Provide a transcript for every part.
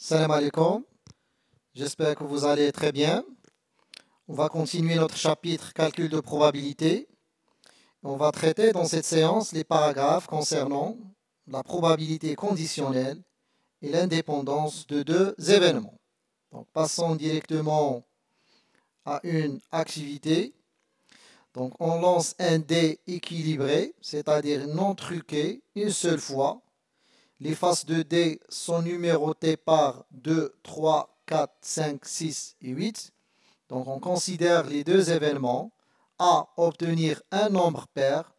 Salam alaikum, j'espère que vous allez très bien. On va continuer notre chapitre calcul de probabilité. On va traiter dans cette séance les paragraphes concernant la probabilité conditionnelle et l'indépendance de deux événements. Donc, passons directement à une activité. Donc, on lance un dé équilibré, c'est-à-dire non truqué, une seule fois. Les faces de dés sont numérotées par 2, 3, 4, 5, 6 et 8. Donc on considère les deux événements. A, obtenir un nombre pair.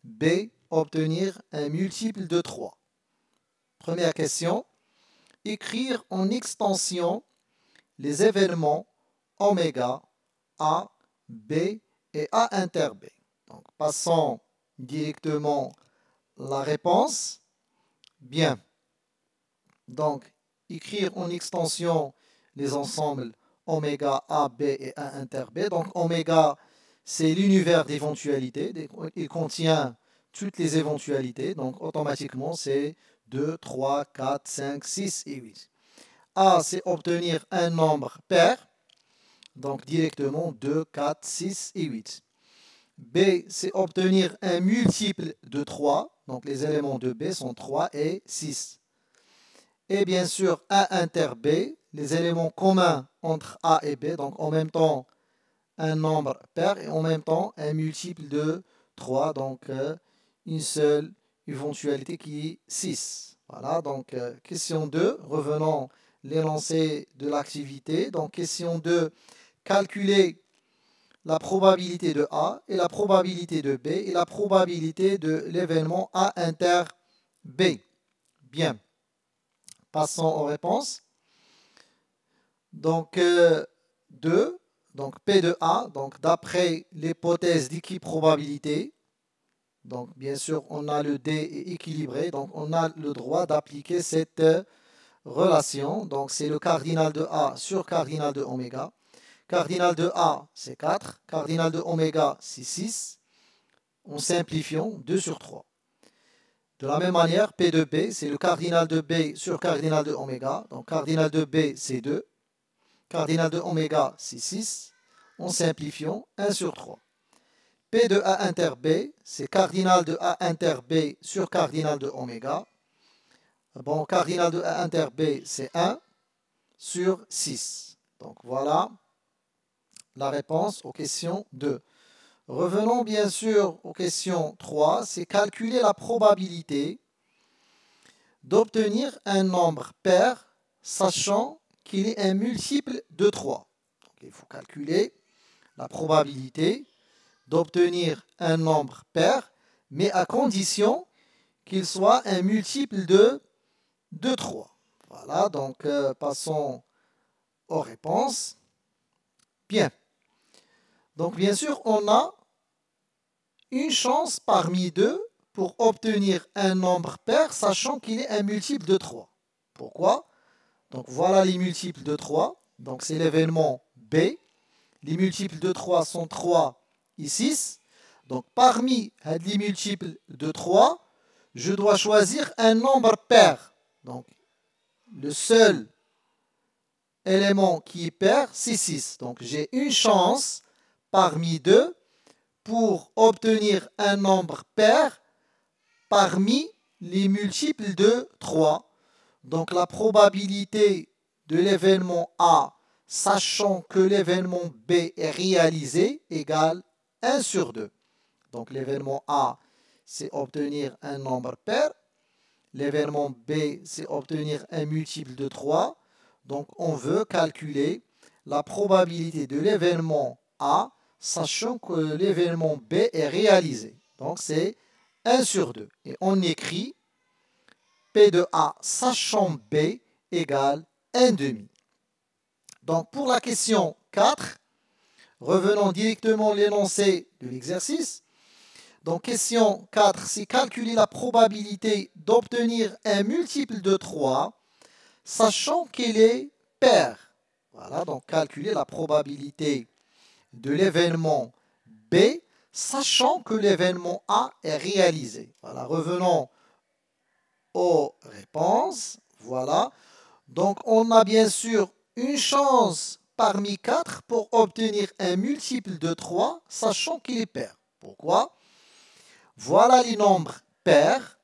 B, obtenir un multiple de 3. Première question. Écrire en extension les événements oméga, A, B et A inter B. Donc passons directement la réponse. Bien. Donc, écrire en extension les ensembles oméga A, B et A inter B. Donc, oméga, c'est l'univers d'éventualité. Il contient toutes les éventualités. Donc, automatiquement, c'est 2, 3, 4, 5, 6 et 8. A, c'est obtenir un nombre pair. Donc, directement 2, 4, 6 et 8. B, c'est obtenir un multiple de 3. Donc, les éléments de B sont 3 et 6. Et bien sûr, A inter B, les éléments communs entre A et B, donc en même temps un nombre pair et en même temps un multiple de 3, donc une seule éventualité qui est 6. Voilà, donc question 2, revenons l'énoncé de l'activité. Donc question 2, calculer la probabilité de A et la probabilité de B et la probabilité de l'événement A inter B. Bien. Passons aux réponses. Donc, 2, donc P de A, donc d'après l'hypothèse d'équiprobabilité, donc bien sûr on a le D équilibré, donc on a le droit d'appliquer cette relation. Donc c'est le cardinal de A sur cardinal de oméga. Cardinal de A c'est 4, cardinal de oméga c'est 6. En simplifiant, 2 sur 3. De la même manière, P de B, c'est le cardinal de B sur cardinal de oméga. Donc, cardinal de B, c'est 2. Cardinal de oméga, c'est 6. En simplifiant, 1 sur 3. P de A inter B, c'est cardinal de A inter B sur cardinal de oméga. Bon, cardinal de A inter B, c'est 1 sur 6. Donc, voilà la réponse aux questions 2. Revenons bien sûr aux questions 3, c'est calculer la probabilité d'obtenir un nombre pair, sachant qu'il est un multiple de 3. Donc, il faut calculer la probabilité d'obtenir un nombre pair, mais à condition qu'il soit un multiple de 3. Voilà, donc passons aux réponses. Bien. Donc, bien sûr, on a une chance parmi deux pour obtenir un nombre pair, sachant qu'il est un multiple de 3. Pourquoi? Donc voilà les multiples de 3. Donc c'est l'événement B. Les multiples de 3 sont 3 et 6. Donc parmi les multiples de 3, je dois choisir un nombre pair. Donc le seul élément qui est pair, c'est 6. Donc j'ai une chance parmi deux pour obtenir un nombre pair parmi les multiples de 3. Donc la probabilité de l'événement A, sachant que l'événement B est réalisé, égale 1 sur 2. Donc l'événement A, c'est obtenir un nombre pair. L'événement B, c'est obtenir un multiple de 3. Donc on veut calculer la probabilité de l'événement A, sachant que l'événement B est réalisé. Donc c'est 1 sur 2. Et on écrit P de A, sachant B, égale 1 demi. Donc pour la question 4, revenons directement à l'énoncé de l'exercice. Donc question 4, c'est calculer la probabilité d'obtenir un multiple de 3, sachant qu'il est pair. Voilà, donc calculer la probabilité de l'événement B, sachant que l'événement A est réalisé. Voilà, revenons aux réponses. Voilà. Donc on on a bien sûr une chance parmi 4 pour obtenir un multiple de 3, sachant qu'il est pair. Pourquoi? Voilà les nombres pairs.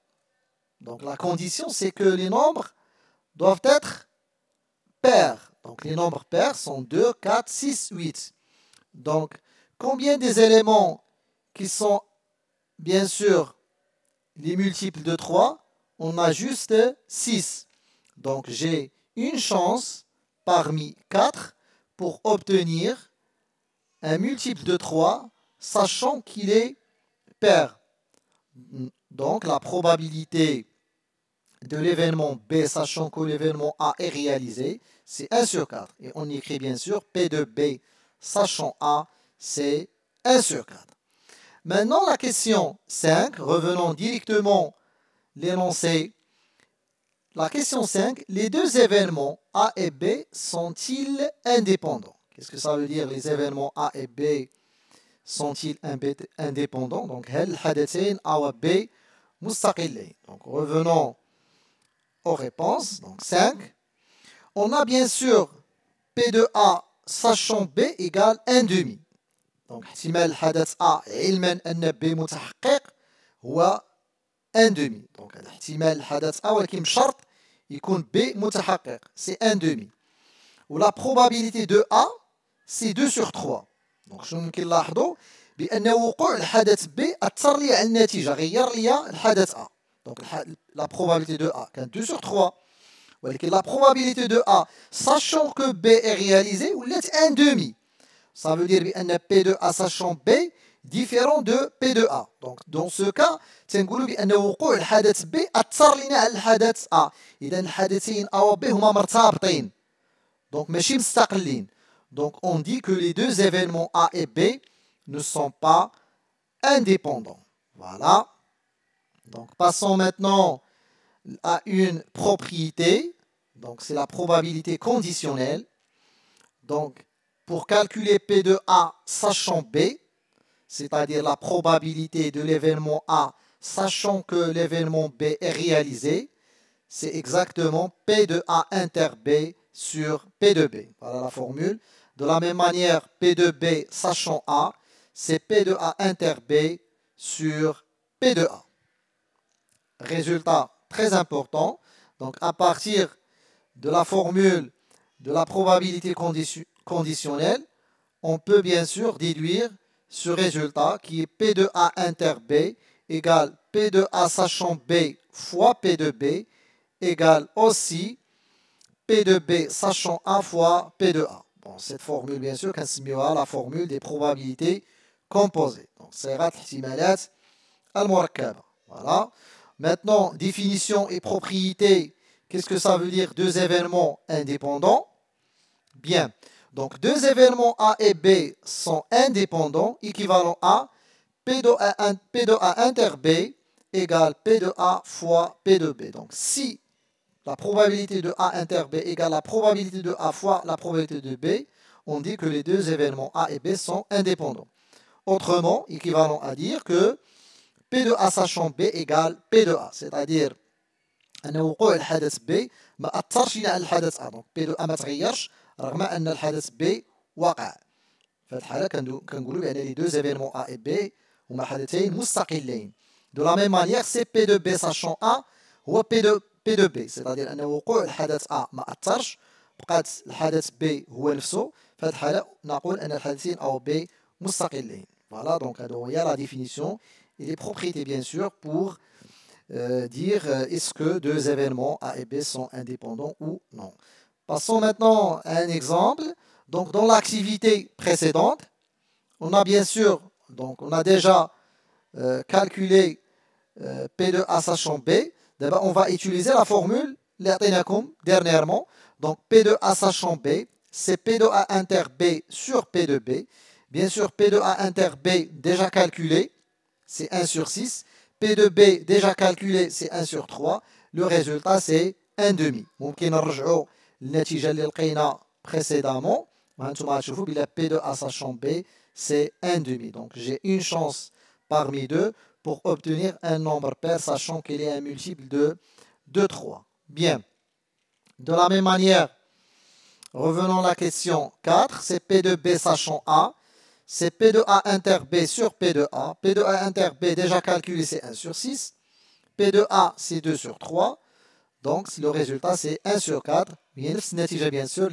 Donc la condition, c'est que les nombres doivent être pairs. Donc les nombres pairs sont 2, 4, 6, 8. Donc combien des éléments qui sont bien sûr les multiples de 3? On a juste 6. Donc j'ai une chance parmi 4 pour obtenir un multiple de 3, sachant qu'il est pair. Donc la probabilité de l'événement B, sachant que l'événement A est réalisé, c'est 1 sur 4. Et on écrit bien sûr P de B, sachant A, c'est 1 sur 4. Maintenant, la question 5, revenons directement l'énoncé. La question 5, les deux événements A et B sont-ils indépendants? Qu'est-ce que ça veut dire, les événements A et B sont-ils indépendants? Donc, هل الحدثين A ou B مستقلين. Donc, revenons aux réponses. Donc, 5. On a bien sûr P de A sachant B égale 1 demi. Donc, احتمال الحدث A علما أن B متحقق هو 1 demi. Donc, احتمال الحدث A ولكن بشرط يكون B متحقق. C'est 1 demi. Ou la probabilité de A, c'est 2 sur 3. Donc, شنو ممكن نلاحظوا بأن وقوع الحدث B أثر لي على النتيجة، غير لي الحدث A. Donc, la probabilité de A كانت 2 sur 3. ولكن la probabilité de A, sachant que B est réalisé, ولات 1 demi. Ça veut dire بأن P de A sachant B différent de P de A. Donc, dans ce cas, تنقولوا بأن وقوع الحدث B أثر لنا على الحدث A. إذا الحدثين A و B هما مرتبطين. Donc, ماشي مستقلين. Donc, on dit que les deux événements A et B ne sont pas indépendants. Voilà. Donc, passons maintenant à une propriété. Donc, c'est la probabilité conditionnelle. Donc, pour calculer P de A sachant B, c'est-à-dire la probabilité de l'événement A sachant que l'événement B est réalisé, c'est exactement P de A inter B sur P de B. Voilà la formule. De la même manière, P de B sachant A, c'est P de A inter B sur P de A. Résultat très important. Donc, à partir de la formule de la probabilité conditionnelle, on peut bien sûr déduire ce résultat qui est P de A inter B égale P de A sachant B fois P de B égale aussi P de B sachant A fois P de A. Bon, cette formule, bien sûr, كنسميوها la formule des probabilités composées. Donc, صيغة الاحتمالات المركبة. Voilà. Maintenant, définition et propriété. Qu'est-ce que ça veut dire deux événements indépendants? Bien. Donc, deux événements A et B sont indépendants, équivalent à P de A inter B égale P de A fois P de B. Donc, si la probabilité de A inter B égale la probabilité de A fois la probabilité de B, on dit que les deux événements A et B sont indépendants. Autrement, équivalent à dire que P de A sachant B égale P de A. C'est-à-dire, أن وقوع الحدث B ما أثرش على الحدث A. Donc, P de A ما تغيرش رغم أن الحدث B وقع. في الحالة كنقولوا بأن les deux événements A et B هما حدثين مستقلين. De la même manière, c'est P de B sachant A هو P de B. C'est-à-dire أن وقوع الحدث A ما أثرش، بقات الحدث B هو نفسه. في الحالة نقول أن الحدثين A و B مستقلين. Voilà, donc il y a la définition et les propriétés bien sûr pour dire est-ce que deux événements A et B sont indépendants ou non. Passons maintenant à un exemple. Donc dans l'activité précédente, on a bien sûr, donc on a déjà calculé P de A sachant B. D'abord on va utiliser la formule dernièrement. Donc P de A sachant B, c'est P de A inter B sur P de B. Bien sûr, P de A inter B déjà calculé, c'est 1 sur 6. P de B déjà calculé, c'est 1 sur 3. Le résultat, c'est 1 demi. ممكن نرجعوا للنتيجة اللي لقينا précédemment. وهانتوما غتشوفوا بلا P de A sachant B, c'est 1 demi. Donc j'ai une chance parmi deux pour obtenir un nombre pair sachant qu'il est un multiple de 3. Bien. De la même manière, Revenons à la question 4. C'est P de B sachant A. C'est P de A inter B sur P de A. P de A inter B déjà calculé, c'est 1 sur 6. P de A, c'est 2 sur 3. Donc, le résultat, c'est 1 sur 4. Bien sûr,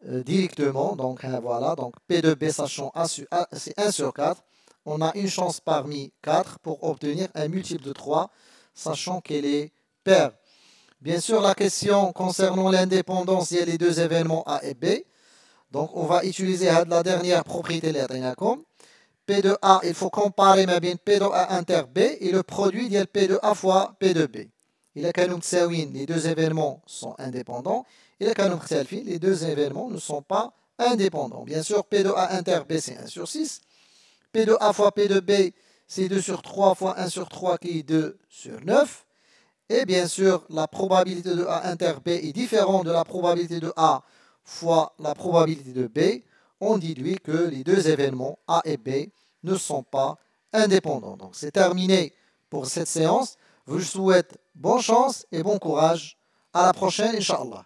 directement. Donc, voilà. Donc, P de B sachant A, c'est 1 sur 4. On a une chance parmi 4 pour obtenir un multiple de 3, sachant qu'elle est paire. Bien sûr, la question concernant l'indépendance, il y a les deux événements A et B. Donc, on va utiliser la dernière propriété. P de A, il faut comparer P de A inter B et le produit de P de A fois P de B. Les deux événements sont indépendants. Les deux événements ne sont pas indépendants. Bien sûr, P de A inter B, c'est 1 sur 6. P de A fois P de B, c'est 2 sur 3 fois 1 sur 3 qui est 2 sur 9. Et bien sûr, la probabilité de A inter B est différente de la probabilité de A fois la probabilité de B. On déduit que les deux événements A et B ne sont pas indépendants. Donc c'est terminé pour cette séance. Je vous souhaite bonne chance et bon courage. À la prochaine, Inch'Allah.